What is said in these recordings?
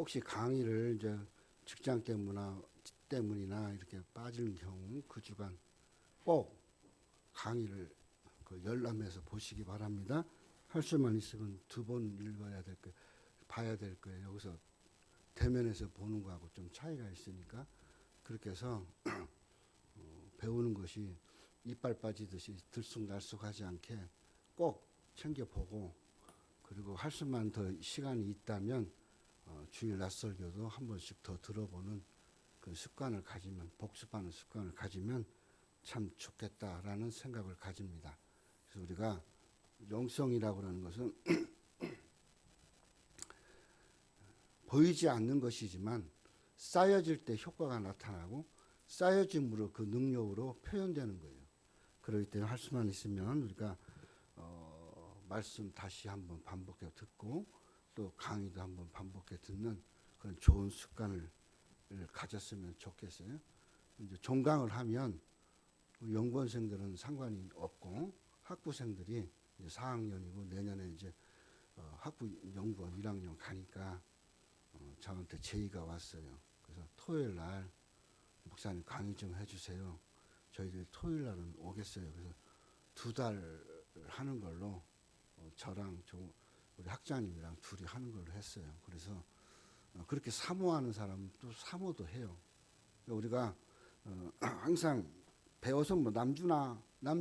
혹시 강의를 이제 직장 때문이나 이렇게 빠지는 경우 그 주간 꼭 강의를 그 열람해서 보시기 바랍니다. 할 수만 있으면 2번 읽어야 될 거예요. 봐야 될 거예요. 여기서 대면에서 보는 거하고 좀 차이가 있으니까 그렇게 해서 배우는 것이 이빨 빠지듯이 들쑥날쑥하지 않게 꼭 챙겨보고, 그리고 할 수만 더 시간이 있다면 주일 낮설교도 한 번씩 더 들어보는 그 습관을 가지면, 복습하는 습관을 가지면 참 좋겠다라는 생각을 가집니다. 그래서 우리가 영성이라고 하는 것은 보이지 않는 것이지만 쌓여질 때 효과가 나타나고 쌓여짐으로 그 능력으로 표현되는 거예요. 그렇기 때문에 할 수만 있으면 우리가 말씀 다시 한번 반복해 듣고 또 강의도 한번 반복해 듣는 그런 좋은 습관을 가졌으면 좋겠어요. 이제 종강을 하면 연구원생들은 상관이 없고 학부생들이 이제 4학년이고 내년에 이제 학부 연구원 1학년 가니까 저한테 제의가 왔어요. 그래서 토요일 날 목사님 강의 좀 해주세요. 저희들이 토요일 날은 오겠어요. 그래서 2달 하는 걸로 저랑 우리 학장님이랑 둘이 하는 걸로 했어요. 그래서 그렇게 사모하는 사람은 또 사모도 해요. 우리가 항상 배워서 뭐 남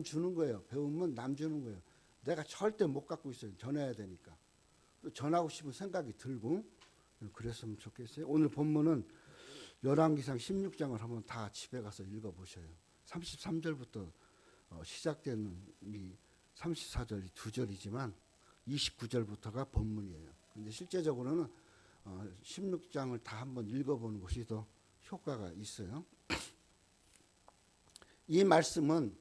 주는 거예요. 배우면 남 주는 거예요. 내가 절대 못 갖고 있어요. 전해야 되니까. 또 전하고 싶은 생각이 들고 그랬으면 좋겠어요. 오늘 본문은 열왕기상 16장을 한번 다 집에 가서 읽어보셔요. 33절부터 시작되는 이 34절이 2절이지만 29절부터가 본문이에요. 근데 실제적으로는 16장을 다 한번 읽어보는 것이 더 효과가 있어요. 이 말씀은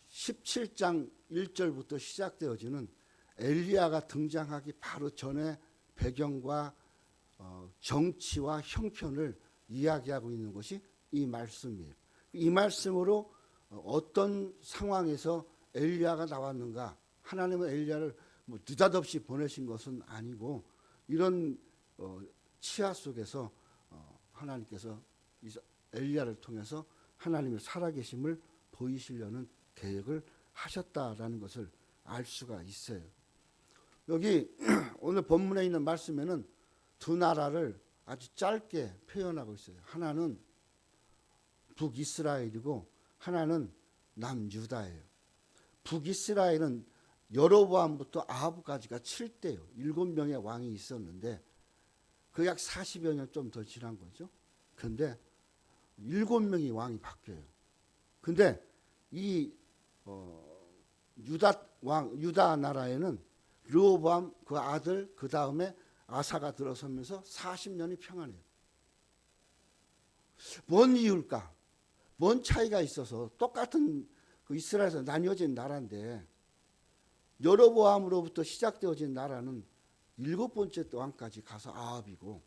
17장 1절부터 시작되어지는 엘리야가 등장하기 바로 전에 배경과 정치와 형편을 이야기하고 있는 것이 이 말씀이에요. 이 말씀으로 어떤 상황에서 엘리야가 나왔는가, 하나님은 엘리야를 뭐 느닷없이 보내신 것은 아니고 이런 치하 속에서 하나님께서 엘리야를 통해서 하나님의 살아계심을 보이시려는 계획을 하셨다라는 것을 알 수가 있어요. 여기 오늘 본문에 있는 말씀에는 두 나라를 아주 짧게 표현하고 있어요. 하나는 북이스라엘이고 하나는 남유다예요. 북이스라엘은 여로보암부터 아합까지가 7대요. 7명의 왕이 있었는데 그 약 40여 년 좀 더 지난 거죠. 그런데 7명이 왕이 바뀌어요. 근데 이 유다 나라에는 르호보암 그 아들 그 다음에 아사가 들어서면서 40년이 평안해요. 뭔 이유일까? 뭔 차이가 있어서 똑같은 그 이스라엘에서 나뉘어진 나라인데 여로보암으로부터 시작되어진 나라는 7번째 왕까지 가서 아합이고,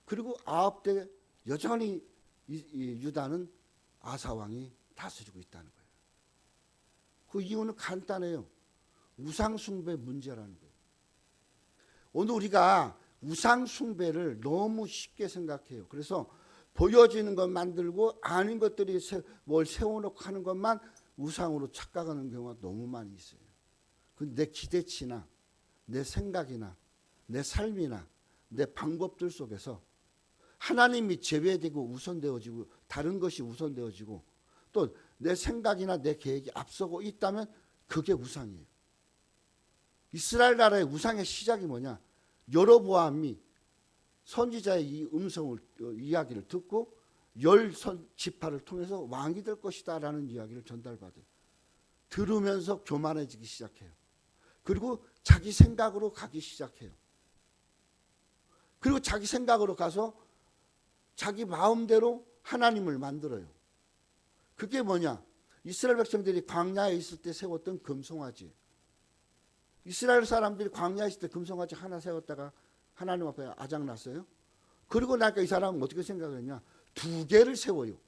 그리고 아합 때 여전히 이 유다는 아사 왕이 다스리고 있다는 거예요. 그 이유는 간단해요. 우상 숭배 문제라는 거예요. 오늘 우리가 우상 숭배를 너무 쉽게 생각해요. 그래서 보여지는 것 만들고 아닌 것들이 뭘 세워놓고 하는 것만 우상으로 착각하는 경우가 너무 많이 있어요. 내 기대치나 내 생각이나 내 삶이나 내 방법들 속에서 하나님이 제외되고 우선되어지고 다른 것이 우선되어지고 또 내 생각이나 내 계획이 앞서고 있다면 그게 우상이에요. 이스라엘 나라의 우상의 시작이 뭐냐? 여로보암이 선지자의 이 음성을 이야기를 듣고 10지파를 통해서 왕이 될 것이다 라는 이야기를 전달받아요. 들으면서 교만해지기 시작해요. 그리고 자기 생각으로 가기 시작해요. 그리고 자기 생각으로 가서 자기 마음대로 하나님을 만들어요. 그게 뭐냐? 이스라엘 백성들이 광야에 있을 때 세웠던 금송아지. 이스라엘 사람들이 광야에 있을 때 금송아지 하나 세웠다가 하나님 앞에 아작났어요. 그리고 나니까 이 사람은 어떻게 생각했냐? 2개를 세워요.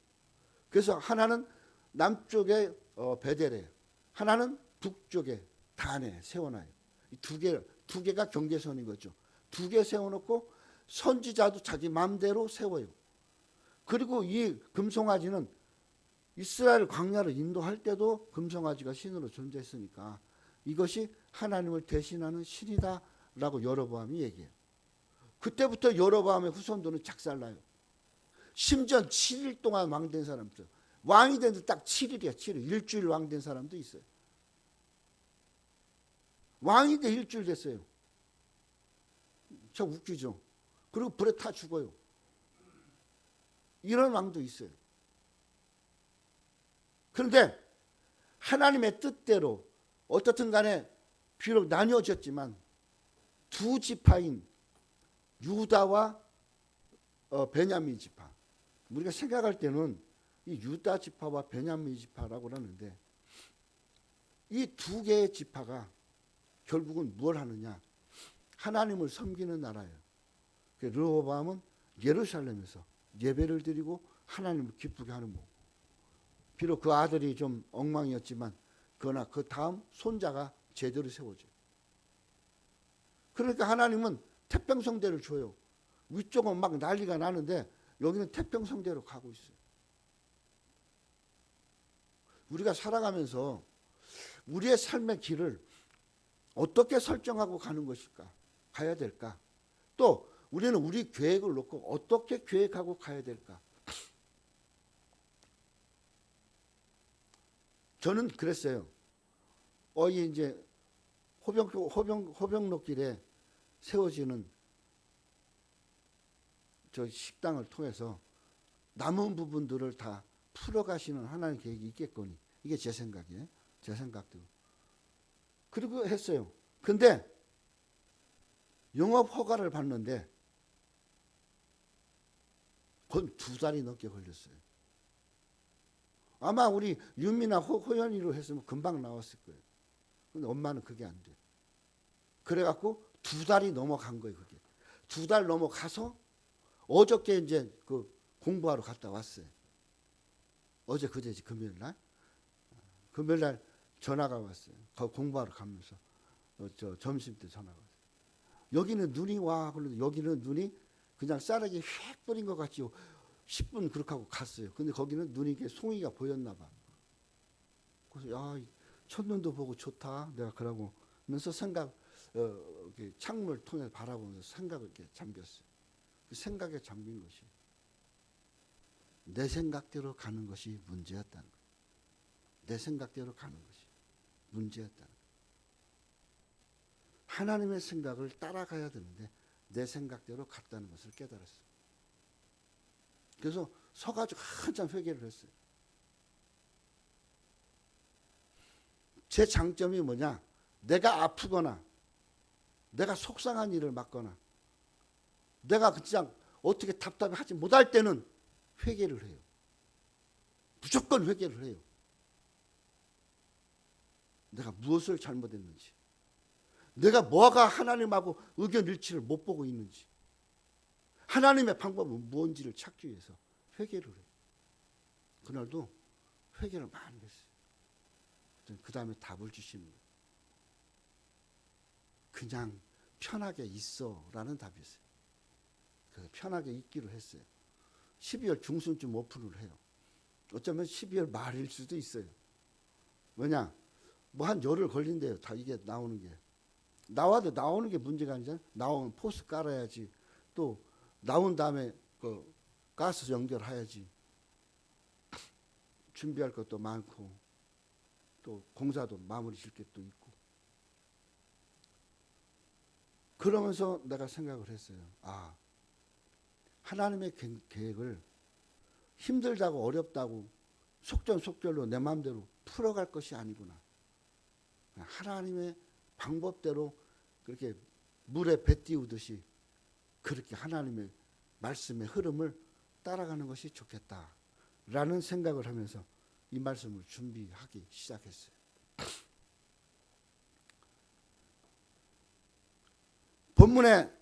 그래서 하나는 남쪽에 베델에, 하나는 북쪽에 단에 세워놔요. 이 두 개가 경계선인 거죠. 2개 세워놓고 선지자도 자기 마음대로 세워요. 그리고 이 금송아지는 이스라엘 광야를 인도할 때도 금송아지가 신으로 존재했으니까 이것이 하나님을 대신하는 신이다라고 여로보암이 얘기해요. 그때부터 여로보암의 후손들은 작살나요. 심지어 7일 동안 왕된 사람들, 왕이 된 지 딱 7일이야. 7일. 일주일 왕된 사람도 있어요. 왕이 돼 일주일 됐어요. 참 웃기죠. 그리고 불에 타 죽어요. 이런 왕도 있어요. 그런데 하나님의 뜻대로 어떻든 간에 비록 나뉘어졌지만 두 지파인 유다와 베냐민 지파, 우리가 생각할 때는 이 유다 지파와 베냐민 지파라고 하는데 이 두 개의 지파가 결국은 뭘 하느냐, 하나님을 섬기는 나라예요. 르호보암은 예루살렘에서 예배를 드리고 하나님을 기쁘게 하는 모. 비록 그 아들이 좀 엉망이었지만 그러나 그 다음 손자가 제대로 세워져요. 그러니까 하나님은 태평성대를 줘요. 위쪽은 막 난리가 나는데 여기는 태평성대로 가고 있어요. 우리가 살아가면서 우리의 삶의 길을 어떻게 설정하고 가는 것일까? 가야 될까? 또 우리는 우리 계획을 놓고 어떻게 계획하고 가야 될까? 저는 그랬어요. 이제 호병로길에 세워지는 저 식당을 통해서 남은 부분들을 다 풀어가시는 하나님 계획이 있겠거니. 이게 제 생각이에요. 제 생각대로. 그리고 했어요. 근데 영업 허가를 받는데 거의 2달이 넘게 걸렸어요. 아마 우리 윤미나 호연이로 했으면 금방 나왔을 거예요. 근데 엄마는 그게 안 돼. 그래갖고 2달이 넘어간 거예요. 그게 2달 넘어가서 어저께 이제 그 공부하러 갔다 왔어요. 어제 그제지 금요일날. 금요일날 전화가 왔어요. 공부하러 가면서 저 점심 때 전화가 왔어요. 여기는 눈이 와. 그런데 여기는 눈이 그냥 쌀에게 휙 뿌린 것 같지요. 10분 그렇게 하고 갔어요. 근데 거기는 눈이 이렇게 송이가 보였나 봐. 그래서 야, 첫눈도 보고 좋다. 내가 그러고 면서 창문을 통해 바라보면서 생각을 이렇게 잠겼어요. 그 생각에 잠긴 것이 내 생각대로 가는 것이 문제였다는 거예요. 내 생각대로 가는 것이 문제였다는 거예요. 하나님의 생각을 따라가야 되는데 내 생각대로 갔다는 것을 깨달았어요. 그래서 서가지고 한참 회개를 했어요. 제 장점이 뭐냐? 내가 아프거나 내가 속상한 일을 맡거나 내가 그냥 어떻게 답답하지 못할 때는 회개를 해요. 무조건 회개를 해요. 내가 무엇을 잘못했는지, 내가 뭐가 하나님하고 의견 일치를 못 보고 있는지, 하나님의 방법은 무엇인지를 찾기 위해서 회개를 해요. 그날도 회개를 많이 했어요. 그 다음에 답을 주시는 거예요. 그냥 편하게 있어라는 답이었어요. 그래서 편하게 있기로 했어요. 12월 중순쯤 오픈을 해요. 어쩌면 12월 말일 수도 있어요. 왜냐? 뭐 한 열흘 걸린대요. 다 이게 나오는 게. 나와도 나오는 게 문제가 아니잖아요. 나오면 포스 깔아야지. 또 나온 다음에 그 가스 연결해야지. 준비할 것도 많고 또 공사도 마무리 질 게 또 있고. 그러면서 내가 생각을 했어요. 아, 하나님의 계획을 힘들다고 어렵다고 속전속결로 내 마음대로 풀어갈 것이 아니구나. 하나님의 방법대로 그렇게 물에 배 띄우듯이 그렇게 하나님의 말씀의 흐름을 따라가는 것이 좋겠다라는 생각을 하면서 이 말씀을 준비하기 시작했어요. 본문의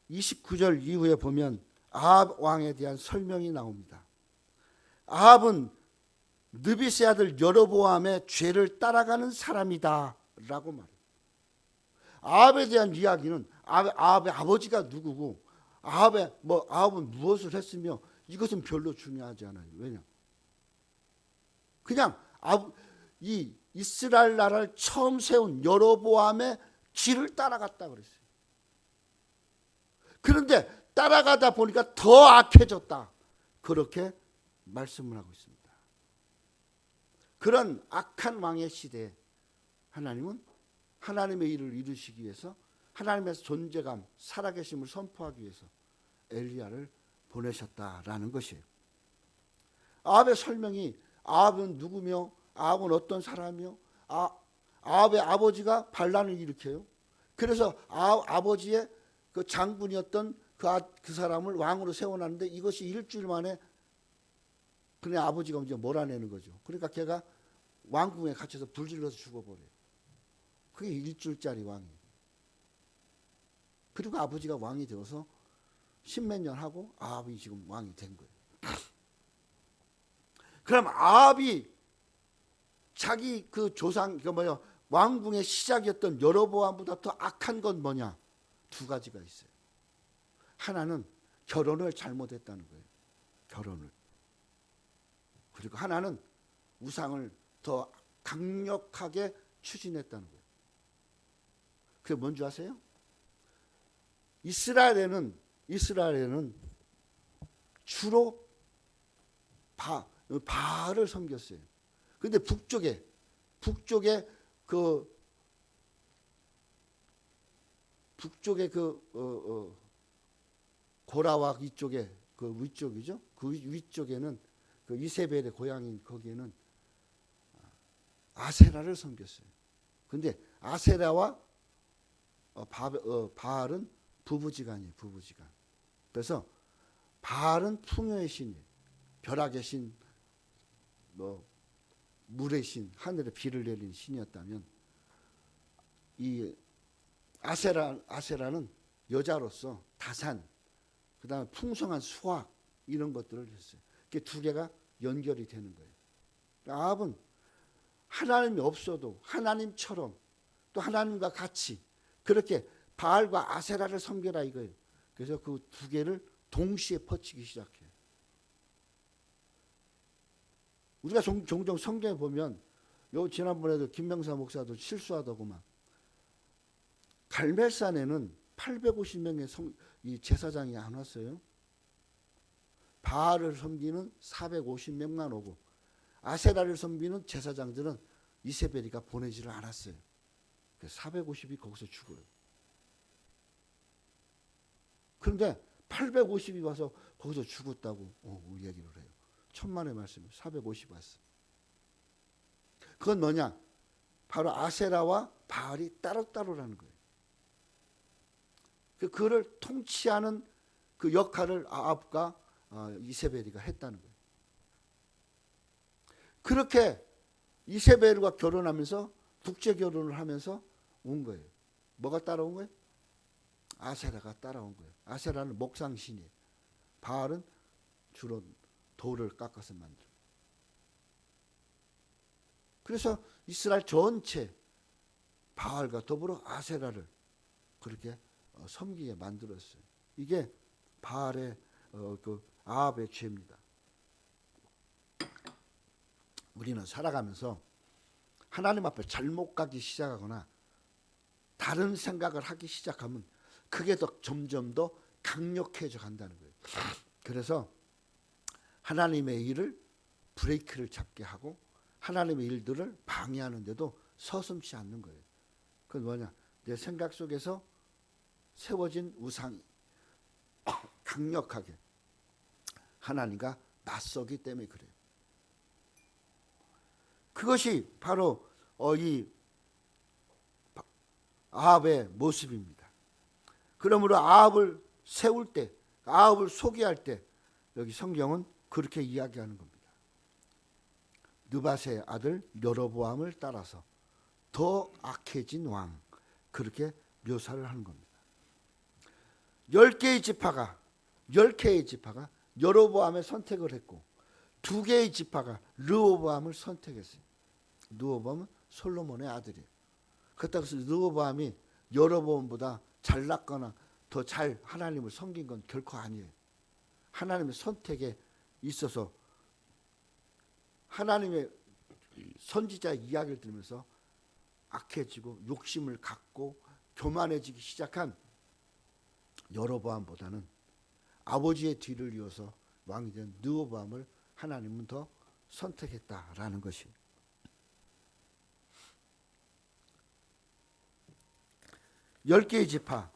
29절 이후에 보면 아합 왕에 대한 설명이 나옵니다. 아합은 느비스의 아들 여로보암의 죄를 따라가는 사람이다 라고 말해요. 아합에 대한 이야기는 아합의 아버지가 누구고 아합은 무엇을 했으며 이것은 별로 중요하지 않아요. 왜냐? 그냥 이 이스라엘 나라를 처음 세운 여로보암의 길을 따라갔다 그랬어요. 그런데 따라가다 보니까 더 악해졌다. 그렇게 말씀을 하고 있습니다. 그런 악한 왕의 시대에 하나님은 하나님의 일을 이루시기 위해서 하나님의 존재감, 살아계심을 선포하기 위해서 엘리야를 보내셨다라는 것이에요. 아합의 설명이 아합은 누구며 아합은 어떤 사람이요? 아합의 아버지가 반란을 일으켜요. 그래서 아버지의 그 장군이었던 그 사람을 왕으로 세워놨는데 이것이 일주일 만에 그네 아버지가 이제 몰아내는 거죠. 그러니까 걔가 왕궁에 갇혀서 불질러서 죽어버려요. 그게 일주일짜리 왕이에요. 그리고 아버지가 왕이 되어서 십몇 년 하고 아합이 지금 왕이 된 거예요. 그럼 아합이 자기 그 조상 왕궁의 시작이었던 여로보암보다 더 악한 건 뭐냐? 두 가지가 있어요. 하나는 결혼을 잘못했다는 거예요. 결혼을. 그리고 하나는 우상을 더 강력하게 추진했다는 거예요. 그게 뭔지 아세요? 이스라엘에는 주로 바알을 섬겼어요. 근데 북쪽에 고라와 이쪽에 그 위쪽이죠. 그 위쪽에는 그 이세벨의 고향인 거기에는 아세라를 섬겼어요. 근데 아세라와 바알은 부부지간이에요. 부부지간. 그래서 바알은 풍요의 신이에요. 벼락의 신, 물의 신, 하늘에 비를 내리는 신이었다면 이 아세라는 여자로서 다산, 그다음에 풍성한 수확 이런 것들을 했어요. 그 두 개가 연결이 되는 거예요. 아합은 하나님이 없어도 하나님처럼 또 하나님과 같이 그렇게 바알과 아세라를 섬겨라 이거예요. 그래서 그 두 개를 동시에 퍼치기 시작해요. 우리가 종종 성경에 보면 지난번에도 김명사 목사도 실수하더구만. 갈멜산에는 850명의 이 제사장이 안 왔어요. 바알을 섬기는 450명만 오고 아세라를 섬기는 제사장들은 이세벨이가 보내지를 않았어요. 그래서 450이 거기서 죽어요. 그런데 850이 와서 거기서 죽었다고 얘기를 해요. 천만의 말씀이에요. 450 왔어. 그건 뭐냐? 바로 아세라와 바알이 따로따로라는 거예요. 그를 통치하는 그 역할을 아합과 이세벨이가 했다는 거예요. 그렇게 이세벨과 결혼하면서 국제 결혼을 하면서 온 거예요. 뭐가 따라온 거예요? 아세라가 따라온 거예요. 아세라는 목상신이에요. 바알은 주로 돌을 깎아서 만들어요. 그래서 이스라엘 전체 바알과 더불어 아세라를 그렇게 섬기게 만들었어요. 이게 바알의 아합의 죄입니다. 우리는 살아가면서 하나님 앞에 잘못 가기 시작하거나 다른 생각을 하기 시작하면 그게 더 점점 더 강력해져 간다는 거예요. 그래서 하나님의 일을 브레이크를 잡게 하고 하나님의 일들을 방해하는데도 서슴지 않는 거예요. 그건 뭐냐? 내 생각 속에서 세워진 우상이 강력하게 하나님과 맞서기 때문에 그래요. 그것이 바로 이 아합의 모습입니다. 그러므로 아합을 세울 때, 아합을 소개할 때 여기 성경은 그렇게 이야기하는 겁니다. 느밧의 아들 여로보암을 따라서 더 악해진 왕, 그렇게 묘사를 하는 겁니다. 10개의 지파가 여로보암의 선택을 했고 2개의 지파가 르호보암을 선택했어요. 르호보암은 솔로몬의 아들이에요. 그렇다고 해서 르호보암이 여로보암보다 잘났거나 더 잘 하나님을 섬긴 건 결코 아니에요. 하나님의 선택에 있어서 하나님의 선지자의 이야기를 들으면서 악해지고 욕심을 갖고 교만해지기 시작한 여로보암보다는 아버지의 뒤를 이어서 왕이 된 르호보암을 하나님은 더 선택했다라는 것이. 열 개의 지파,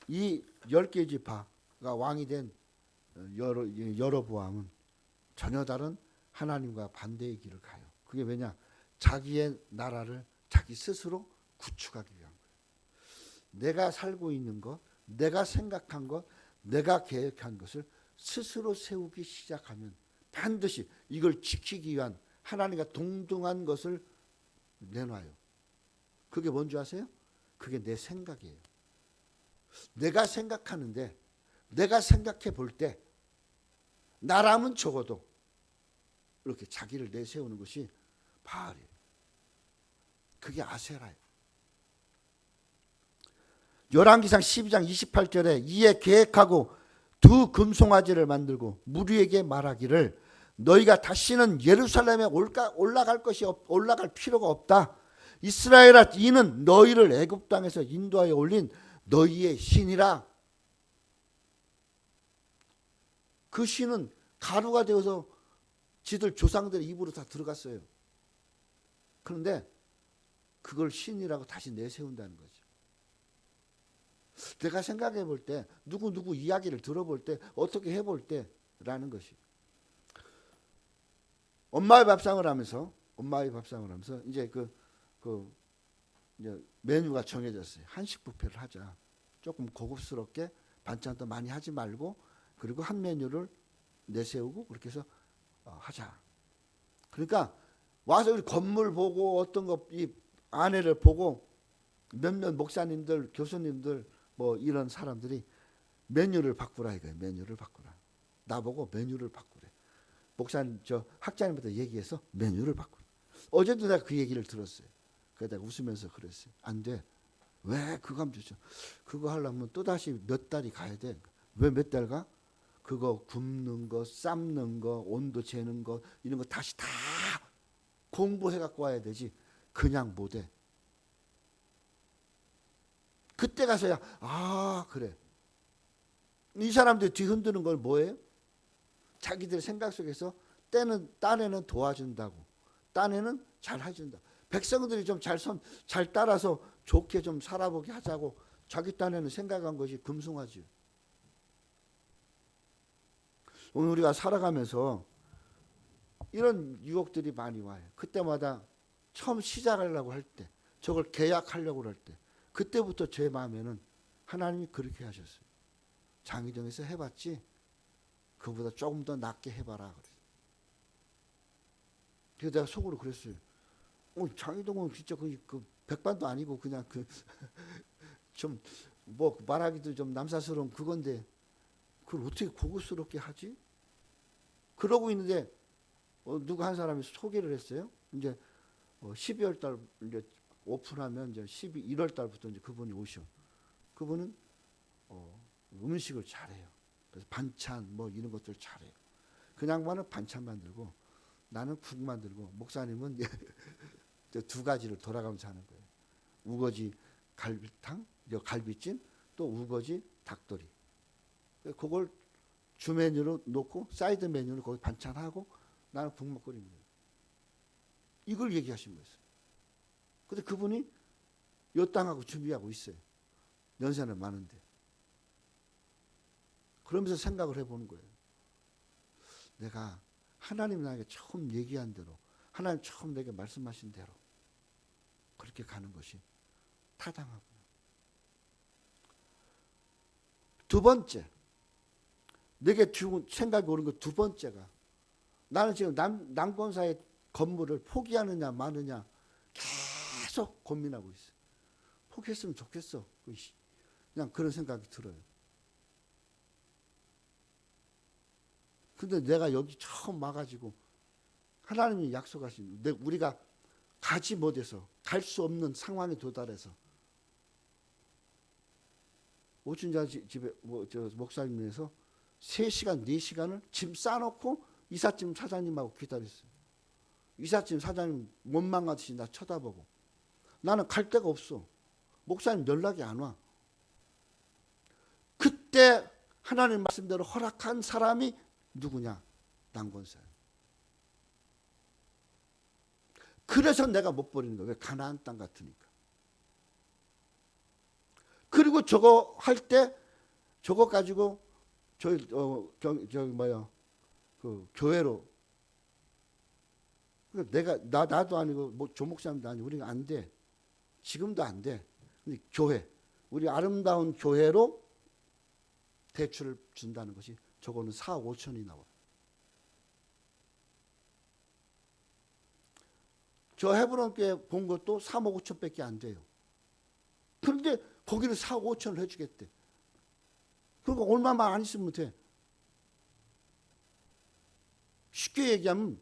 이 10개의 지파가 왕이 된 여로보암은 전혀 다른 하나님과 반대의 길을 가요. 그게 왜냐? 자기의 나라를 자기 스스로 구축하기 위한 거예요. 내가 살고 있는 것, 내가 생각한 것, 내가 계획한 것을 스스로 세우기 시작하면 반드시 이걸 지키기 위한 하나님과 동등한 것을 내놔요. 그게 뭔지 아세요? 그게 내 생각이에요. 내가 생각하는데, 내가 생각해 볼 때 나라면 적어도 이렇게 자기를 내세우는 것이 바알이에요. 그게 아세라예요. 열왕기상 12장 28절에 이에 계획하고 두 금송아지를 만들고 무리에게 말하기를 너희가 다시는 예루살렘에 올라갈 필요가 없다. 이스라엘아, 이는 너희를 애굽 땅에서 인도하여 올린 너희의 신이라. 그 신은 가루가 되어서 지들 조상들의 입으로 다 들어갔어요. 그런데 그걸 신이라고 다시 내세운다는 거죠. 내가 생각해 볼 때, 누구 이야기를 들어볼 때, 어떻게 해볼 때라는 것이. 엄마의 밥상을 하면서 이제 이제 메뉴가 정해졌어요. 한식 뷔페를 하자. 조금 고급스럽게 반찬도 많이 하지 말고, 그리고 한 메뉴를 내세우고 그렇게 해서 하자. 그러니까 와서 우리 건물 보고 어떤 거 이 아내를 보고 몇몇 목사님들, 교수님들 뭐 이런 사람들이 메뉴를 바꾸라 이거예요. 메뉴를 바꾸라. 나보고 메뉴를 바꾸래. 목사님, 저 학자님부터 얘기해서 메뉴를 바꾸라. 어제도 내가 그 얘기를 들었어요. 그래서 내가 웃으면서 그랬어요. 안 돼. 왜 그거 하면 좋죠. 그거 하려면 또다시 몇 달이 가야 돼. 왜 몇 달 가? 그거 굽는 거, 삶는 거, 온도 재는 거 이런 거 다시 다 공부해 갖고 와야 되지. 그냥 못 해. 그때 가서야 그래. 이 사람들이 뒤흔드는 걸 뭐예요? 자기들 생각 속에서 딴에는 도와준다고, 딴에는 잘 해준다. 백성들이 좀 잘 따라서 좋게 좀 살아보게 하자고 자기 딴에는 생각한 것이 금송아지. 오늘 우리가 살아가면서 이런 유혹들이 많이 와요. 그때마다 처음 시작하려고 할 때, 저걸 계약하려고 할 때, 그때부터 제 마음에는 하나님이 그렇게 하셨어요. 장희동에서 해봤지 그보다 조금 더 낫게 해봐라. 그래서 내가 속으로 그랬어요. 장희동은 진짜 그 백반도 아니고 그냥 좀 뭐 말하기도 좀 남사스러운 그건데 그걸 어떻게 고급스럽게 하지? 그러고 있는데 누구 한 사람이 소개를 했어요. 이제 12월 달 이제 오픈하면 이제 1월 달부터 이제 그분이 오셔. 그분은 음식을 잘해요. 그래서 반찬 뭐 이런 것들 잘해요. 그 양반은 반찬 만들고 나는 국 만들고 목사님은 두 가지를 돌아가면서 하는 거예요. 우거지 갈비탕, 갈비찜, 또 우거지 닭도리. 그걸 주 메뉴로 놓고 사이드 메뉴를 거기 반찬하고 나는 국 먹거리는 거예요. 이걸 얘기하신 거였어요. 근데 그분이 요 땅하고 준비하고 있어요. 연세는 많은데. 그러면서 생각을 해보는 거예요. 내가 하나님 나에게 처음 얘기한 대로, 하나님 처음 내게 말씀하신 대로 그렇게 가는 것이 타당하구나. 두 번째, 내게 생각이 오는 것 두 번째가, 나는 지금 남권사의 건물을 포기하느냐 마느냐 계속 고민하고 있어요. 포기했으면 좋겠어. 그냥 그런 생각이 들어요. 근데 내가 여기 처음 와가지고 하나님이 약속하신, 우리가 가지 못해서 갈 수 없는 상황에 도달해서 오춘자 집에 저 목사님에서 3시간 4시간을 짐 싸놓고 이삿짐 사장님하고 기다렸어요. 이삿짐 사장님 원망하듯이 나 쳐다보고 나는 갈 데가 없어. 목사님 연락이 안 와. 그때 하나님 말씀대로 허락한 사람이 누구냐? 남권사예요. 그래서 내가 못 버리는 거예요. 왜? 가나안 땅 같으니까. 그리고 저거 할 때 저거 가지고 그 교회로 내가 나도 아니고 뭐 조목사님도 아니고 우리가 안 돼. 지금도 안 돼. 근데 교회 우리 아름다운 교회로 대출을 준다는 것이 저거는 4억 5천이 나와. 저 헤브론 교회 본 것도 3억 5천밖에 안 돼요. 그런데 거기는 4억 5천을 해주겠대. 그러니까 얼마만 안 있으면 돼. 쉽게 얘기하면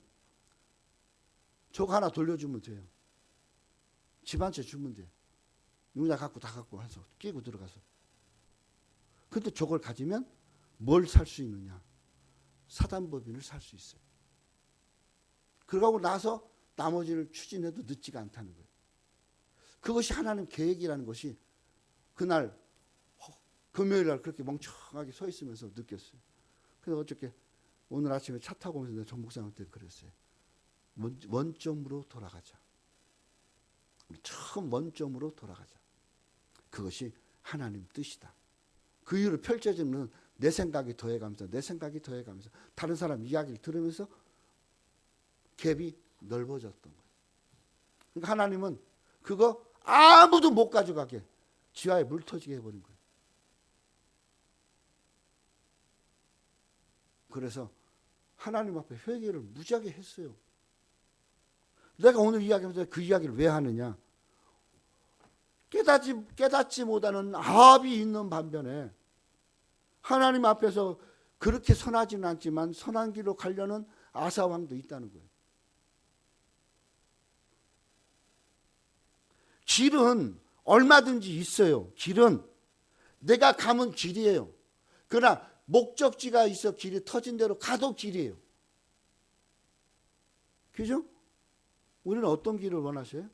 저거 하나 돌려주면 돼요. 집 한 채 주면 돼. 용자 갖고 다 갖고 와서 끼고 들어가서. 근데 저걸 가지면 뭘 살 수 있느냐? 사단법인을 살 수 있어요. 그러고 나서 나머지를 추진해도 늦지가 않다는 거예요. 그것이 하나님 계획이라는 것이 그날 금요일 날 그렇게 멍청하게 서 있으면서 느꼈어요. 그래서 어저께 오늘 아침에 차 타고 오면서 전 목사님한테 그랬어요. 원점으로 돌아가자. 처음 원점으로 돌아가자. 그것이 하나님 뜻이다. 그 이후로 펼쳐지는 내 생각이 더해가면서 다른 사람 이야기를 들으면서 갭이 넓어졌던 거예요. 그러니까 하나님은 그거 아무도 못 가져가게 지하에 물 터지게 해버린 거예요. 그래서 하나님 앞에 회개를 무지하게 했어요. 내가 오늘 이야기하면서 그 이야기를 왜 하느냐? 깨닫지 못하는 아합이 있는 반면에 하나님 앞에서 그렇게 선하지는 않지만 선한 길로 가려는 아사왕도 있다는 거예요. 길은 얼마든지 있어요. 길은 내가 가면 길이에요. 그러나 목적지가 있어 길이 터진 대로 가도 길이에요. 그죠? 우리는 어떤 길을 원하세요?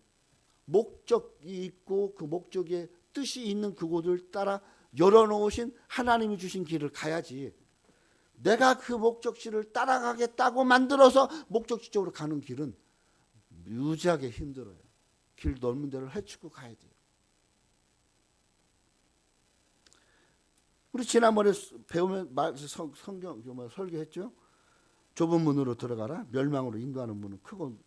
목적이 있고 그 목적에 뜻이 있는 그곳을 따라 열어놓으신 하나님이 주신 길을 가야지. 내가 그 목적지를 따라가겠다고 만들어서 목적지 쪽으로 가는 길은 무지하게 힘들어요. 길 넓은 데를 헤치고 가야 돼요. 우리 지난번에 성경 설교했죠. 좁은 문으로 들어가라. 멸망으로 인도하는 문은 크고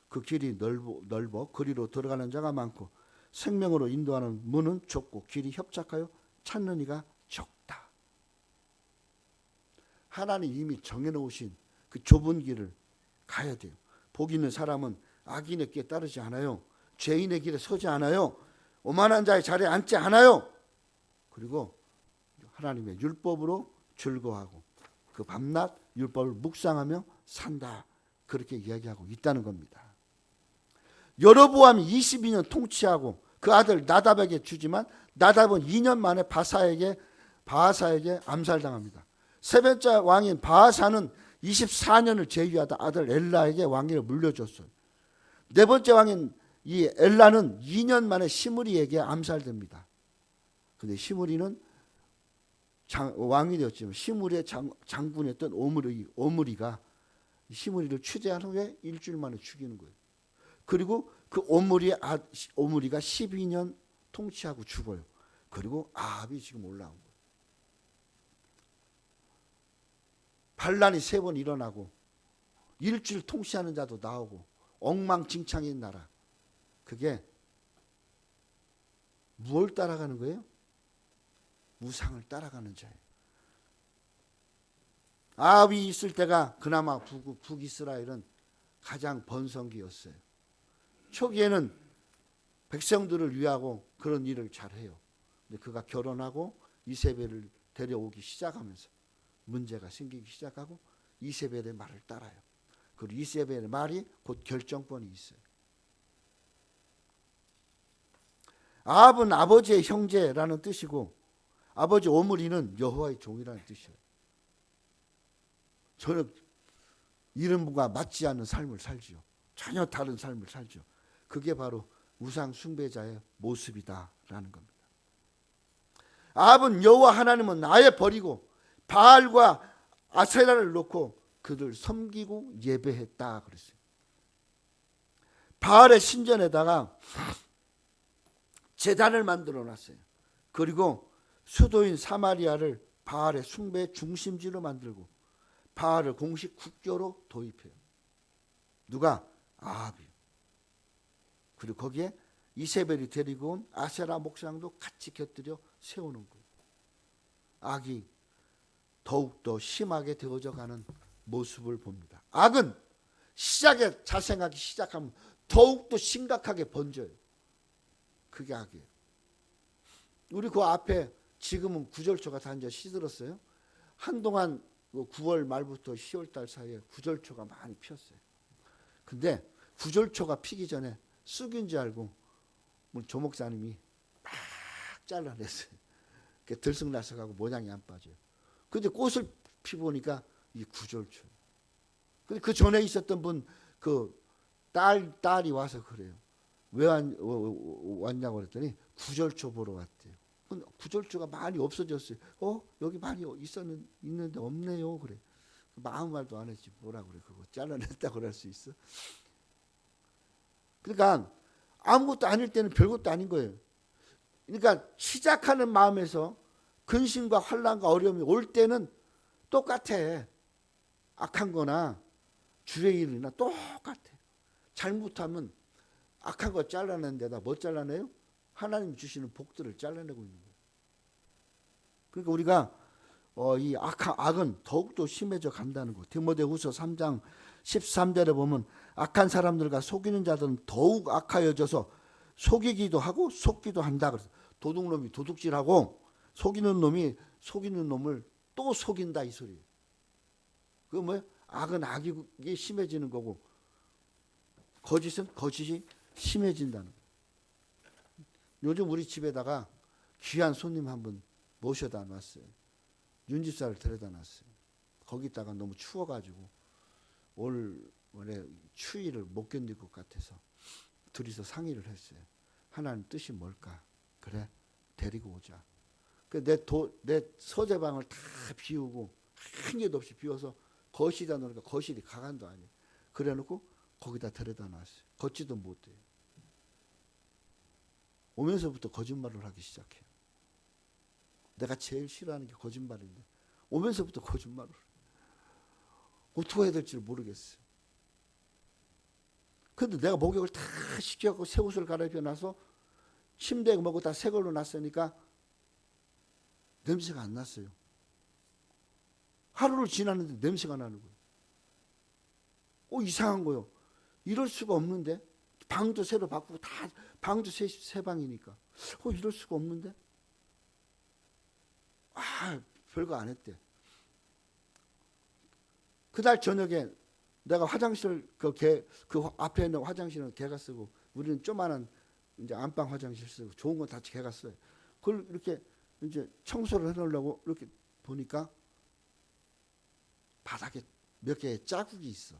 그 길이 넓어 그리로 들어가는 자가 많고 생명으로 인도하는 문은 좁고 길이 협착하여 찾는 이가 적다. 하나님 이미 정해놓으신 그 좁은 길을 가야 돼요. 복 있는 사람은 악인의 길에 따르지 않아요. 죄인의 길에 서지 않아요. 오만한 자의 자리에 앉지 않아요. 그리고 하나님의 율법으로 즐거워하고 그 밤낮 율법을 묵상하며 산다. 그렇게 이야기하고 있다는 겁니다. 여로보암이 22년 통치하고 그 아들 나답에게 주지만 나답은 2년 만에 바하사에게 암살당합니다. 세 번째 왕인 바하사는 24년을 제위하다 아들 엘라에게 왕위를 물려줬어요. 네 번째 왕인 이 엘라는 2년 만에 시므리에게 암살됩니다. 근데 시므리는 왕이 되었지만 시므리의 장군이었던 오므리가 시므리를 취재한 후에 일주일 만에 죽이는 거예요. 그리고 그 오므리가 12년 통치하고 죽어요. 그리고 아합이 지금 올라온 거예요. 반란이 3번 일어나고 일주일 통치하는 자도 나오고 엉망진창인 나라. 그게 무엇을 따라가는 거예요? 우상을 따라가는 자예요. 아합이 있을 때가 그나마 북이스라엘은 가장 번성기였어요. 초기에는 백성들을 위하고 그런 일을 잘해요. 근데 그가 결혼하고 이세벨을 데려오기 시작하면서 문제가 생기기 시작하고 이세벨의 말을 따라요. 그리고 이세벨의 말이 곧 결정권이 있어요. 아합은 아버지의 형제라는 뜻이고 아버지 오므리는 여호와의 종이라는 뜻이에요. 저는 이름과 맞지 않는 삶을 살지요. 전혀 다른 삶을 살죠. 그게 바로 우상 숭배자의 모습이다라는 겁니다. 아합은 여호와 하나님은 아예 버리고 바알과 아세라를 놓고 그들 섬기고 예배했다 그랬어요. 바알의 신전에다가 제단을 만들어 놨어요. 그리고 수도인 사마리아를 바알의 숭배 중심지로 만들고 바알을 공식 국교로 도입해요. 누가? 아합이요. 그리고 거기에 이세벨이 데리고 온 아세라 목상도 같이 곁들여 세우는 거예요. 악이 더욱더 심하게 되어져 가는 모습을 봅니다. 악은 시작에 자생하기 시작하면 더욱더 심각하게 번져요. 그게 악이에요. 우리 그 앞에 지금은 구절초가 다 이제 시들었어요. 한동안 9월 말부터 10월 달 사이에 구절초가 많이 피었어요. 근데 구절초가 피기 전에 쑥인 줄 알고 우리 조 목사님이 막 잘라냈어요. 들쑥날쑥하고 모양이 안 빠져요. 근데 꽃을 피보니까 이 구절초예요. 근데 그 전에 있었던 분 그 딸이 와서 그래요. 왜 왔냐고 그랬더니 구절초 보러 왔대요. 근데 구절초가 많이 없어졌어요. 여기 많이 있는데 없네요. 그래. 아무 말도 안 했지. 뭐라 그래. 그거 잘라냈다고 할 수 있어. 그러니까 아무것도 아닐 때는 별것도 아닌 거예요. 그러니까 시작하는 마음에서 근심과 환난과 어려움이 올 때는 똑같아. 악한 거나 주의 일이나 똑같아. 잘못하면 악한 거 잘라낸 데다 뭐 잘라내요? 하나님 주시는 복들을 잘라내고 있는 거예요. 그러니까 우리가 이 악은 더욱더 심해져 간다는 거. 디모데후서 3장 13절에 보면 악한 사람들과 속이는 자들은 더욱 악하여져서 속이기도 하고 속기도 한다. 그래서 도둑놈이 도둑질하고 속이는 놈이 속이는 놈을 또 속인다 이 소리예요. 그 뭐예요? 악은 악이 심해지는 거고 거짓은 거짓이 심해진다는 거예요. 요즘 우리 집에다가 귀한 손님 한 분 모셔다 놨어요. 윤집사를 데려다 놨어요. 거기다가 너무 추워가지고 올해 추위를 못 견딜 것 같아서 둘이서 상의를 했어요. 하나님 뜻이 뭘까? 그래 데리고 오자. 내 서재방을 다 비우고 한 개도 없이 비워서 거실에다 놓으니까 거실이 가간도 아니에요. 그래놓고 거기다 데려다 놨어요. 걷지도 못해요. 오면서부터 거짓말을 하기 시작해요. 내가 제일 싫어하는 게 거짓말인데 오면서부터 거짓말을 어떻게 해야 될지 모르겠어요. 그런데 내가 목욕을 다 시켜갖고 새 옷을 갈아입혀 놔서 침대에 뭐고 다 새 걸로 놨으니까 냄새가 안 났어요. 하루를 지났는데 냄새가 나는 거예요. 이상한 거요. 이럴 수가 없는데 방도 새로 바꾸고 다 방도 새 방이니까 이럴 수가 없는데 별거 안 했대. 그날 저녁에 내가 화장실 그 앞에 있는 화장실은 걔가 쓰고 우리는 조그마한 이제 안방 화장실 쓰고 좋은 건 다 걔가 써요. 그걸 이렇게 이제 청소를 해놓으려고 이렇게 보니까 바닥에 몇 개의 자국이 있어.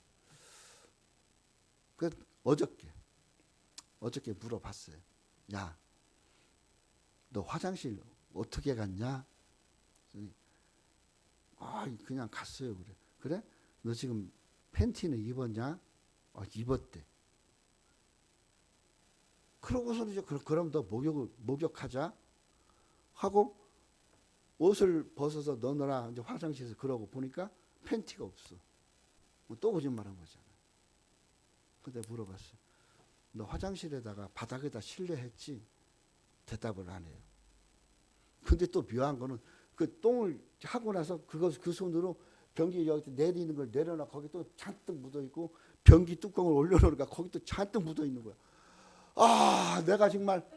그 어저께 물어봤어요. 야, 너 화장실 어떻게 갔냐? 그냥 갔어요. 그래? 너 지금 팬티는 입었냐? 입었대. 그러고서 이제 그럼 너 목욕하자 하고 옷을 벗어서 넣느라 이제 화장실에서 그러고 보니까 팬티가 없어. 또 거짓말한 거잖아. 근데 물어봤어. 너 화장실에다가 바닥에다 실내했지? 대답을 안 해요. 근데 또 묘한 거는 그 똥을 하고 나서 그 손으로 변기 여기 내리는 걸 내려놔 거기 또 잔뜩 묻어 있고 변기 뚜껑을 올려놓으니까 거기 또 잔뜩 묻어 있는 거야. 내가 정말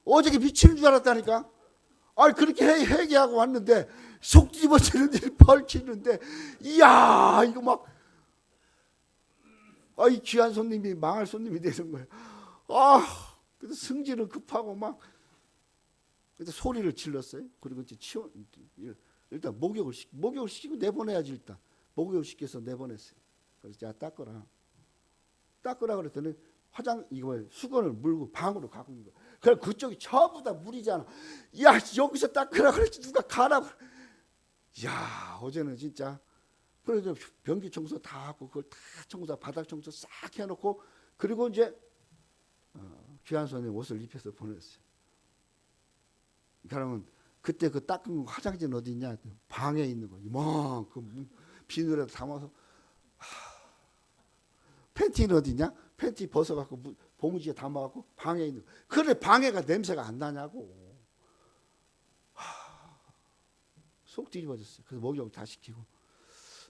어저께 미치는 줄 알았다니까. 그렇게 회개하고 왔는데 속 집어지는 일 벌치는데 이야 이거 막 이 귀한 손님이 망할 손님이 되는 거예요. 그래서 승질은 급하고 막 근데 소리를 질렀어요. 그리고 이제 일단 목욕을 시키고 내보내야지. 일단 목욕을 시켜서 내보냈어요. 그래서 야 닦으라 그랬더니 이거 수건을 물고 방으로 가고 있는 거야. 그래 그쪽이 전부 다 물이잖아. 야 여기서 닦으라 그랬지 누가 가라고. 야 어제는 진짜 그래서 변기 청소 다 하고 그걸 다 청소 바닥 청소 싹 해놓고 그리고 이제 귀한 손에 옷을 입혀서 보냈어요. 그러면 그때 그 닦은 화장지는 어디 있냐? 방에 있는 거. 이만큼 비늘에 담아서 팬티는 어디 있냐? 팬티 벗어갖고 봉지에 담아갖고 방에 있는 거. 그래 방에가 냄새가 안 나냐고. 속 뒤집어졌어요. 그래서 목욕 다 시키고.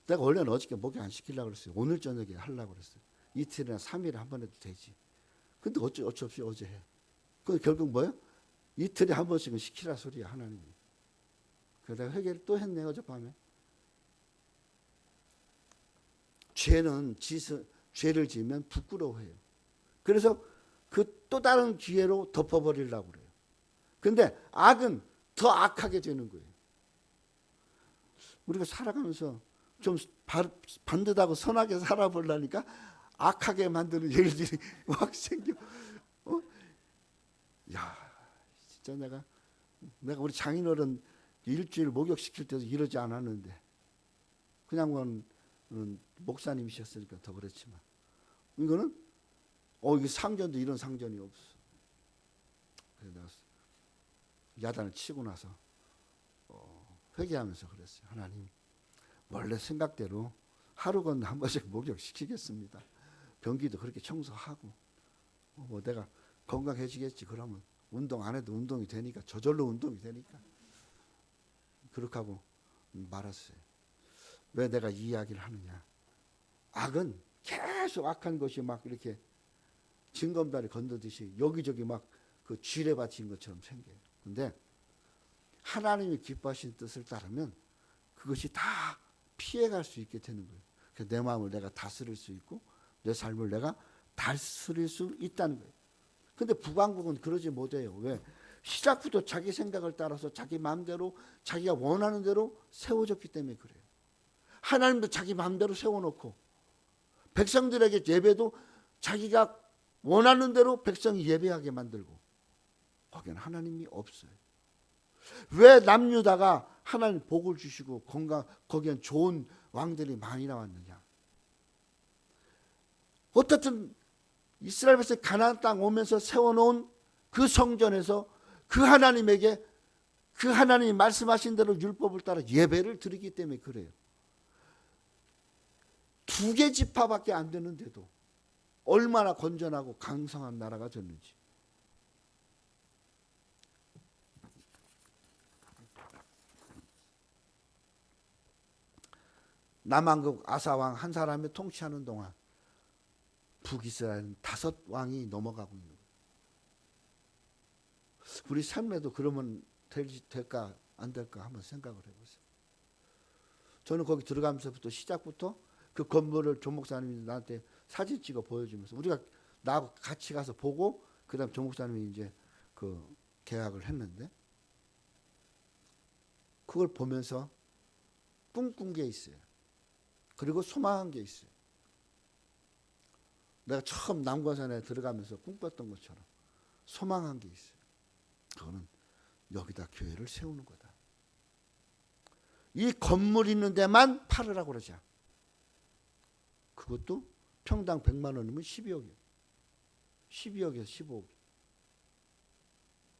내가 원래는 어저께 목욕 안 시키려고 그랬어요. 오늘 저녁에 하려고 그랬어요. 이틀이나 3일에 한 번 해도 되지. 근데 어쩔 없이 어제 해. 그 결국 뭐예요? 이틀에 한 번씩은 시키라 소리야 하나님이. 그래서 내가 회개를 또 했네 어젯밤에. 죄를 지으면 부끄러워해요. 그래서 그 또 다른 기회로 덮어버리려고 그래요. 근데 악은 더 악하게 되는 거예요. 우리가 살아가면서 좀 반듯하고 선하게 살아보려니까 악하게 만드는 일들이 막 생겨. 야, 진짜 내가 우리 장인어른 일주일 목욕시킬 때도 이러지 않았는데 그냥 목사님이셨으니까 더 그렇지만 이거는 이게 상전도 이런 상전이 없어. 그래서 내가 야단을 치고 나서 회개하면서 그랬어요. 하나님 원래 생각대로 하루 건너 한 번씩 목욕시키겠습니다. 변기도 그렇게 청소하고 뭐 내가 건강해지겠지. 그러면 운동 안 해도 운동이 되니까 저절로 운동이 되니까 그렇게 하고 말았어요. 왜 내가 이 이야기를 하느냐. 악은 계속 악한 것이 막 이렇게 징검다리 건너듯이 여기저기 막 그 쥐레받친 것처럼 생겨요. 근데 하나님이 기뻐하신 뜻을 따르면 그것이 다 피해갈 수 있게 되는 거예요. 그래서 내 마음을 내가 다스릴 수 있고 내 삶을 내가 다스릴 수 있다는 거예요. 근데 북왕국은 그러지 못해요. 왜? 시작부터 자기 생각을 따라서 자기 마음대로 자기가 원하는 대로 세워졌기 때문에 그래요. 하나님도 자기 마음대로 세워놓고 백성들에게 예배도 자기가 원하는 대로 백성이 예배하게 만들고 거기는 하나님이 없어요. 왜 남유다가 하나님 복을 주시고 거기엔 좋은 왕들이 많이 나왔느냐. 어떻든 이스라엘 백성이 가나안 땅 오면서 세워놓은 그 성전에서 그 하나님에게 그 하나님이 말씀하신 대로 율법을 따라 예배를 드리기 때문에 그래요. 2개 지파밖에 안 되는데도 얼마나 건전하고 강성한 나라가 됐는지. 남왕국 아사왕 한 사람이 통치하는 동안 북이스라엘은 5왕이 넘어가고 있는 거예요. 우리 삶에도 그러면 될까 안 될까 한번 생각을 해보세요. 저는 거기 들어가면서부터 시작부터 그 건물을 조 목사님이 나한테 사진 찍어 보여주면서 우리가 나하고 같이 가서 보고 그다음 조 목사님이 이제 그 계약을 했는데 그걸 보면서 꿈꾼 게 있어요. 그리고 소망한 게 있어요. 내가 처음 남과산에 들어가면서 꿈꿨던 것처럼 소망한 게 있어요. 그거는 여기다 교회를 세우는 거다. 이 건물 있는 데만 팔으라고 그러자. 그것도 평당 100만 원이면 12억이에요. 12억에서 15억.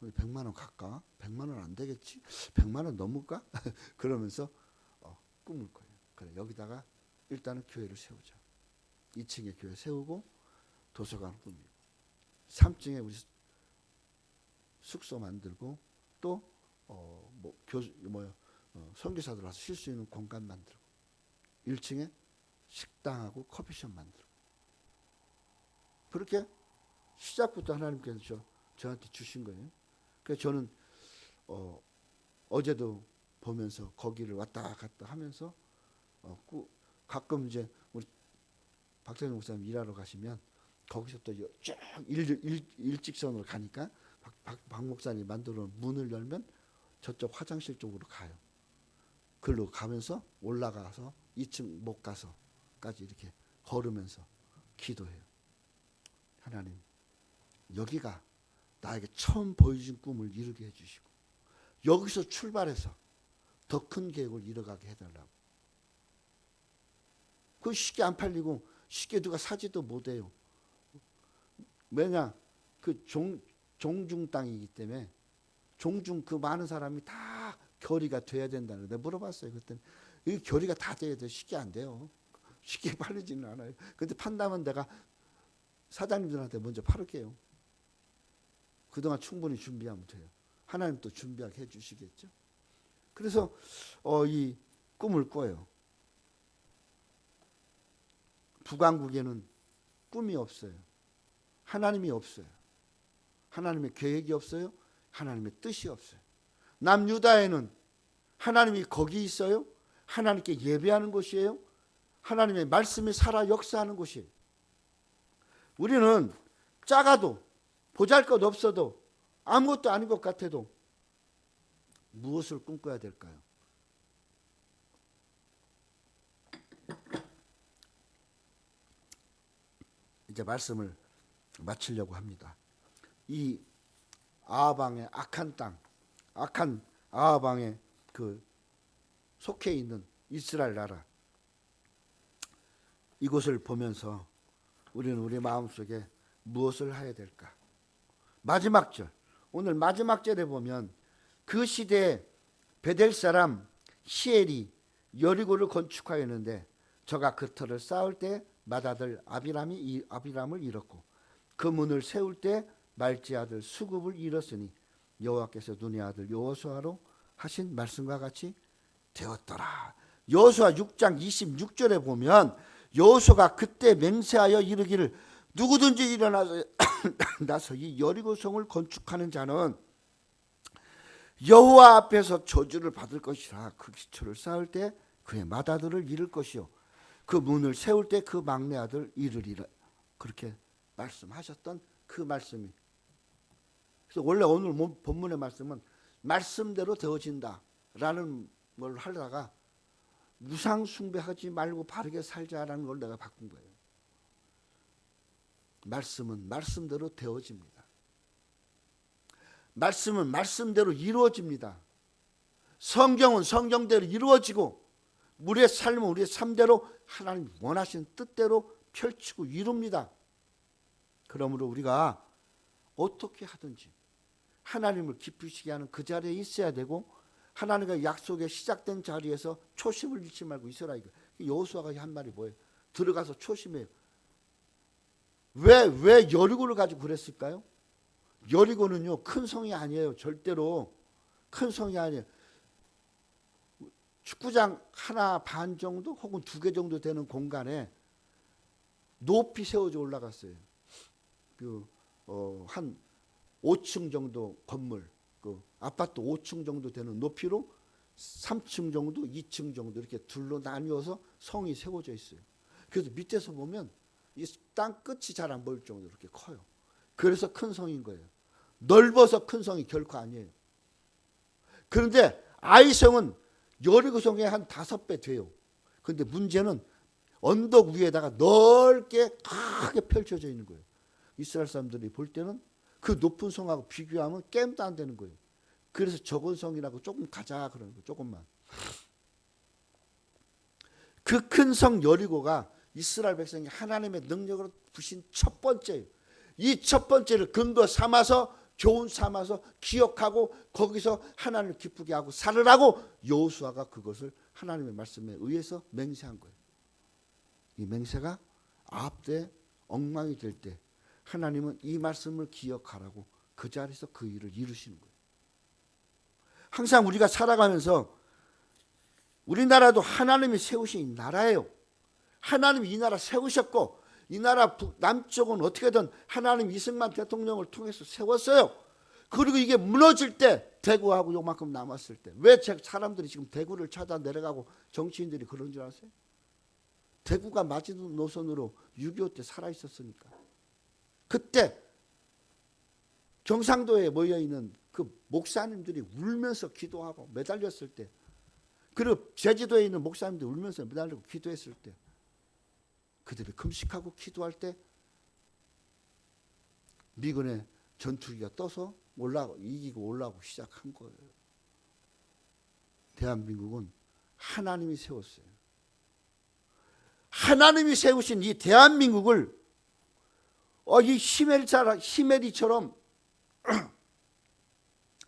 100만 원 갈까? 100만 원 안 되겠지? 100만 원 넘을까? 그러면서 꿈을 거예요. 그래 여기다가 일단은 교회를 세우자. 2층에 교회 세우고 도서관 꾸미고 3층에 우리 숙소 만들고 또 선교사들 와서 쉴 수 있는 공간 만들고 1층에 식당하고 커피숍 만들고 그렇게 시작부터 하나님께서 저한테 주신 거예요. 그래서 저는 어제도 보면서 거기를 왔다 갔다 하면서 가끔 이제 우리 박태준 목사님 일하러 가시면 거기서 또 쭉 일직선으로 가니까 박 목사님 만들어 문을 열면 저쪽 화장실 쪽으로 가요. 글로 가면서 올라가서 2층 못 가서까지 이렇게 걸으면서 기도해요. 하나님, 여기가 나에게 처음 보여준 꿈을 이루게 해주시고 여기서 출발해서 더 큰 계획을 이뤄가게 해달라고. 그거 쉽게 안 팔리고 쉽게 누가 사지도 못해요. 왜냐? 그 종중 땅이기 때문에 종중 그 많은 사람이 다 결의가 돼야 된다는 내가 물어봤어요. 그때 이 결의가 다 돼야 돼. 쉽게 안 돼요. 쉽게 팔리지는 않아요. 근데 판다면 내가 사장님들한테 먼저 팔을게요. 그동안 충분히 준비하면 돼요. 하나님 또 준비하게 해주시겠죠. 그래서 이 꿈을 꿔요. 북왕국에는 꿈이 없어요. 하나님이 없어요. 하나님의 계획이 없어요. 하나님의 뜻이 없어요. 남유다에는 하나님이 거기 있어요. 하나님께 예배하는 곳이에요. 하나님의 말씀이 살아 역사하는 곳이에요. 우리는 작아도 보잘것 없어도 아무것도 아닌 것 같아도 무엇을 꿈꿔야 될까요? 이제 말씀을 마치려고 합니다. 이 아합왕의 악한 땅, 악한 아합왕의 그 속해 있는 이스라엘 나라, 이곳을 보면서 우리는 우리 마음속에 무엇을 해야 될까? 마지막 절, 오늘 마지막 절에 보면 그 시대에 베델 사람 시엘이 여리고를 건축하였는데 저가 그 터를 쌓을 때 맏아들 아비람을 잃었고 그 문을 세울 때 말지 아들 수굽을 잃었으니 여호와께서 눈의 아들 여호수아로 하신 말씀과 같이 되었더라. 여호수아 6장 26절에 보면 여호수아가 그때 맹세하여 이르기를 누구든지 일어나서 이 여리고성을 건축하는 자는 여호와 앞에서 저주를 받을 것이라. 그 기초를 쌓을 때 그의 맏아들을 잃을 것이요 그 문을 세울 때 그 막내 아들 잃으리라. 그렇게 말씀하셨던 그 말씀이. 그래서 원래 오늘 본문의 말씀은 말씀대로 되어진다라는 걸 하다가 우상 숭배하지 말고 바르게 살자라는 걸 내가 바꾼 거예요. 말씀은 말씀대로 되어집니다. 말씀은 말씀대로 이루어집니다. 성경은 성경대로 이루어지고 우리의 삶은 우리의 삶대로 하나님 원하시는 뜻대로 펼치고 이룹니다. 그러므로 우리가 어떻게 하든지 하나님을 기쁘시게 하는 그 자리에 있어야 되고 하나님과 약속에 시작된 자리에서 초심을 잃지 말고 있어라. 여호수아가 한 말이 뭐예요? 들어가서 초심해요. 왜 여리고를 가지고 그랬을까요? 여리고는요 큰 성이 아니에요. 절대로 큰 성이 아니에요. 축구장 하나 반 정도 혹은 2개 정도 되는 공간에 높이 세워져 올라갔어요. 한 5층 정도 건물, 그 아파트 5층 정도 되는 높이로 3층 정도, 2층 정도 이렇게 둘로 나뉘어서 성이 세워져 있어요. 그래서 밑에서 보면 이 땅 끝이 잘 안 보일 정도로 이렇게 커요. 그래서 큰 성인 거예요. 넓어서 큰 성이 결코 아니에요. 그런데 아이성은 여리고성의 한 5배 돼요. 그런데 문제는 언덕 위에다가 넓게 크게 펼쳐져 있는 거예요. 이스라엘 사람들이 볼 때는 그 높은 성하고 비교하면 게임도 안 되는 거예요. 그래서 적은 성이라고 조금 가자 그러는 거예요. 조금만. 그 큰 성 여리고가 이스라엘 백성이 하나님의 능력으로 부신 첫 번째예요. 이 첫 번째를 근거 삼아서 교훈 삼아서 기억하고 거기서 하나님을 기쁘게 하고 살으라고 여호수아가 그것을 하나님의 말씀에 의해서 맹세한 거예요. 이 맹세가 아합 때 엉망이 될 때 하나님은 이 말씀을 기억하라고 그 자리에서 그 일을 이루시는 거예요. 항상 우리가 살아가면서 우리나라도 하나님이 세우신 나라예요. 하나님이 이 나라 세우셨고 이 나라 남쪽은 어떻게든 하나님 이승만 대통령을 통해서 세웠어요. 그리고 이게 무너질 때 대구하고 요만큼 남았을 때 왜 사람들이 지금 대구를 찾아 내려가고 정치인들이 그런 줄 아세요? 대구가 마지노선으로 6.25 때 살아있었으니까. 그때 경상도에 모여 있는 그 목사님들이 울면서 기도하고 매달렸을 때, 그리고 제주도에 있는 목사님들이 울면서 매달리고 기도했을 때, 그들이 금식하고 기도할 때 미군의 전투기가 떠서 이기고 올라오기 시작한 거예요. 대한민국은 하나님이 세웠어요. 하나님이 세우신 이 대한민국을 이 히메리처럼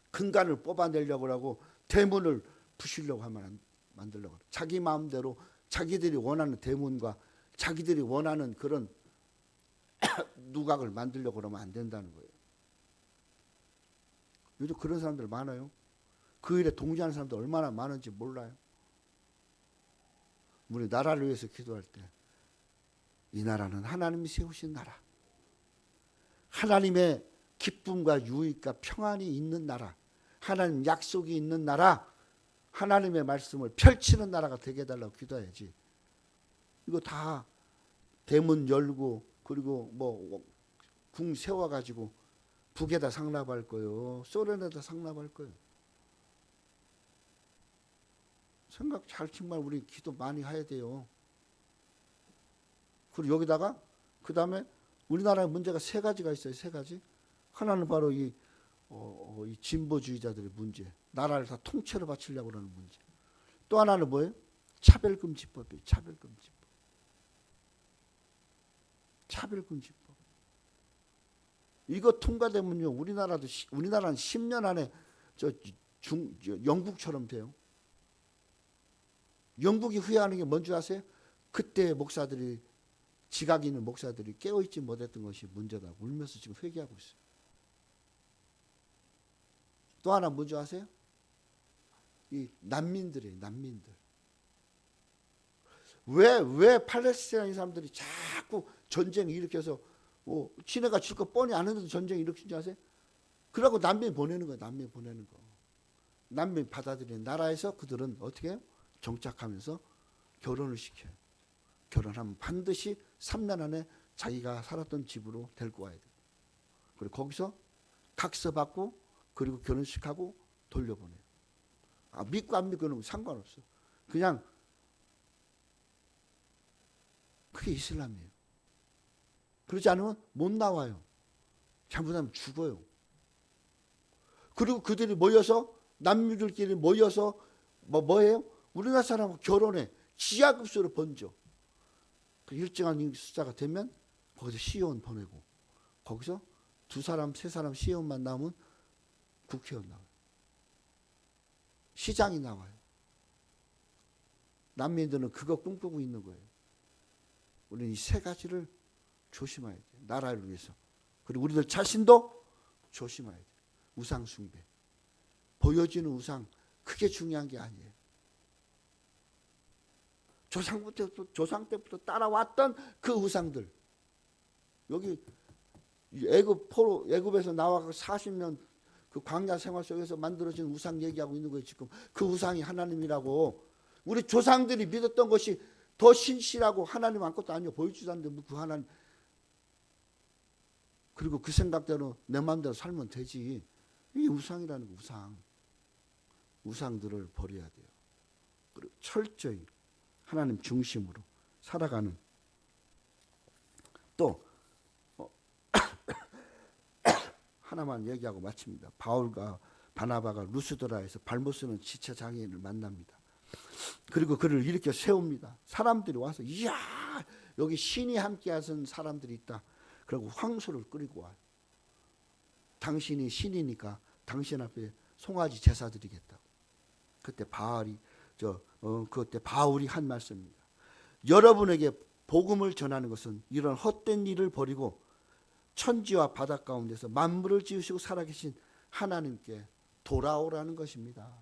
근간을 뽑아내려고 하고 대문을 부시려고 하면 만들려고 해요. 자기 마음대로 자기들이 원하는 대문과 자기들이 원하는 그런 누각을 만들려고 그러면 안 된다는 거예요. 요즘 그런 사람들 많아요. 그 일에 동조하는 사람들 얼마나 많은지 몰라요. 우리 나라를 위해서 기도할 때 이 나라는 하나님이 세우신 나라, 하나님의 기쁨과 유익과 평안이 있는 나라, 하나님 약속이 있는 나라, 하나님의 말씀을 펼치는 나라가 되게 해달라고 기도해야지. 이거 다 대문 열고 그리고 뭐 궁 세워가지고 북에다 상납할 거요, 소련에다 상납할 거요. 생각 잘 정말 우리 기도 많이 해야 돼요. 그리고 여기다가 그 다음에 우리나라의 문제가 세 가지가 있어요. 세 가지. 하나는 바로 이 진보주의자들의 문제, 나라를 다 통째로 바치려고 하는 문제. 또 하나는 뭐예요? 차별금지법이에요. 차별금지법. 차별금지법. 이거 통과되면요, 우리나라는 10년 안에 영국처럼 돼요. 영국이 후회하는 게 뭔지 아세요? 그때 목사들이, 지각 있는 목사들이 깨어있지 못했던 것이 문제다 울면서 지금 회개하고 있어요. 또 하나 뭔지 아세요? 이 난민들이에요. 난민들. 왜 팔레스타인 사람들이 자꾸 전쟁 일으켜서 지네가 줄 거 뻔히 아는데도 전쟁 일으키는지 아세요? 그러고 난민 보내는 거예요. 난민 보내는 거. 난민 받아들이는 나라에서 그들은 어떻게 해요? 정착하면서 결혼을 시켜요. 결혼하면 반드시 3년 안에 자기가 살았던 집으로 데리고 와야 돼요. 그리고 거기서 각서 받고 그리고 결혼식하고 돌려보내요. 믿고 안 믿고는 상관없어. 그냥 그게 이슬람이에요. 그러지 않으면 못 나와요. 잘못하면 죽어요. 그리고 그들이 모여서, 남미들끼리 모여서 뭐예요? 우리나라 사람하고 결혼해. 지하급수로 번져. 그 일정한 숫자가 되면 거기서 시의원 보내고, 거기서 2사람 3사람 시의원만 나오면 국회의원 나와요. 시장이 나와요. 난민들은 그거 꿈꾸고 있는 거예요. 우리는 이 세 가지를 조심해야 돼요. 나라를 위해서. 그리고 우리들 자신도 조심해야 돼요. 우상 숭배. 보여지는 우상, 그게 중요한 게 아니에요. 조상 때부터 따라왔던 그 우상들. 여기 애굽에서 나와서 40년 그 광야 생활 속에서 만들어진 우상 얘기하고 있는 거예요. 지금 그 우상이 하나님이라고. 우리 조상들이 믿었던 것이 더 신실하고 하나님 아무것도 아니요 보여주지 않는데 그 하나님. 그리고 그 생각대로 내 마음대로 살면 되지. 이게 우상이라는 거. 우상들을 버려야 돼요. 그리고 철저히 하나님 중심으로 살아가는. 또 하나만 얘기하고 마칩니다. 바울과 바나바가 루스드라에서 발못 쓰는 지체 장애인을 만납니다. 그리고 그를 일으켜 세웁니다. 사람들이 와서 이야, 여기 신이 함께 하신 사람들이 있다. 그리고 황소를 끌고 와요. 당신이 신이니까 당신 앞에 송아지 제사 드리겠다고. 그때 바울이 한 말씀입니다. 여러분에게 복음을 전하는 것은 이런 헛된 일을 버리고 천지와 바다 가운데서 만물을 지으시고 살아계신 하나님께 돌아오라는 것입니다.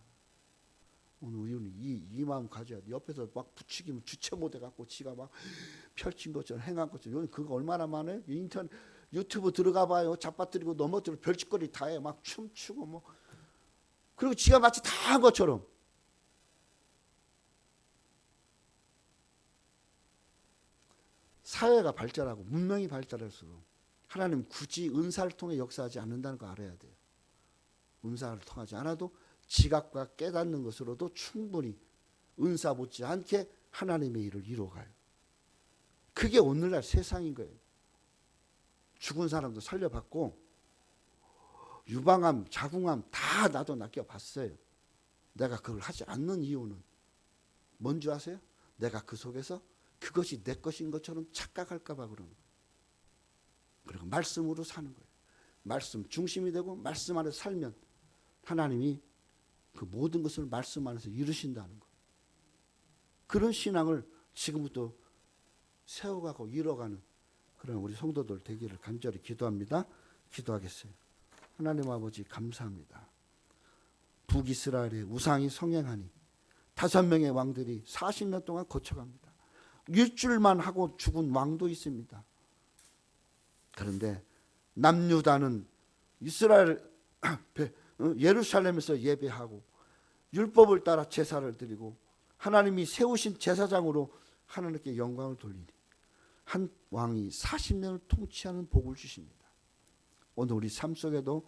오늘 우리는 이 마음 가져야 돼. 옆에서 막 부추기면 주체 못해 갖고 지가 막 펼친 것처럼 행한 것처럼. 그거 얼마나 많아요? 유튜브 들어가 봐요. 잡아뜨리고 넘어뜨리고 별짓거리 다 해. 막 춤추고 뭐. 그리고 지가 마치 다 한 것처럼. 사회가 발달하고 문명이 발달할수록 하나님 굳이 은사를 통해 역사하지 않는다는 거 알아야 돼요. 은사를 통하지 않아도 지각과 깨닫는 것으로도 충분히 은사 못지않게 하나님의 일을 이루어가요. 그게 오늘날 세상인 거예요. 죽은 사람도 살려봤고 유방암, 자궁암 다 나도 낚여봤어요. 내가 그걸 하지 않는 이유는 뭔지 아세요? 내가 그 속에서 그것이 내 것인 것처럼 착각할까 봐 그러는 거예요. 그리고 말씀으로 사는 거예요. 말씀 중심이 되고 말씀 안에서 살면 하나님이 그 모든 것을 말씀 안에서 이루신다는 거예요. 그런 신앙을 지금부터 세워가고 이뤄가는 그런 우리 성도들 되기를 간절히 기도합니다. 기도하겠어요. 하나님 아버지 감사합니다. 북이스라엘의 우상이 성행하니 5명의 왕들이 40년 동안 거쳐갑니다. 일주일만 하고 죽은 왕도 있습니다. 그런데 남유다는 이스라엘 예루살렘에서 예배하고 율법을 따라 제사를 드리고 하나님이 세우신 제사장으로 하나님께 영광을 돌리니 한 왕이 40년을 통치하는 복을 주십니다. 오늘 우리 삶 속에도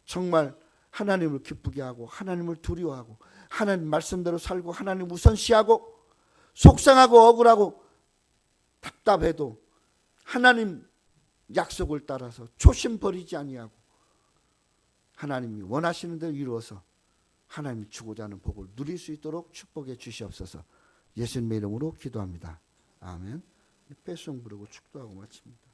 정말 하나님을 기쁘게 하고 하나님을 두려워하고 하나님 말씀대로 살고 하나님 우선시하고 속상하고 억울하고 답답해도 하나님 약속을 따라서 초심 버리지 아니하고 하나님이 원하시는 대로 이루어서 하나님이 주고자 하는 복을 누릴 수 있도록 축복해 주시옵소서. 예수님의 이름으로 기도합니다. 아멘. 패송 부르고 축도하고 마칩니다.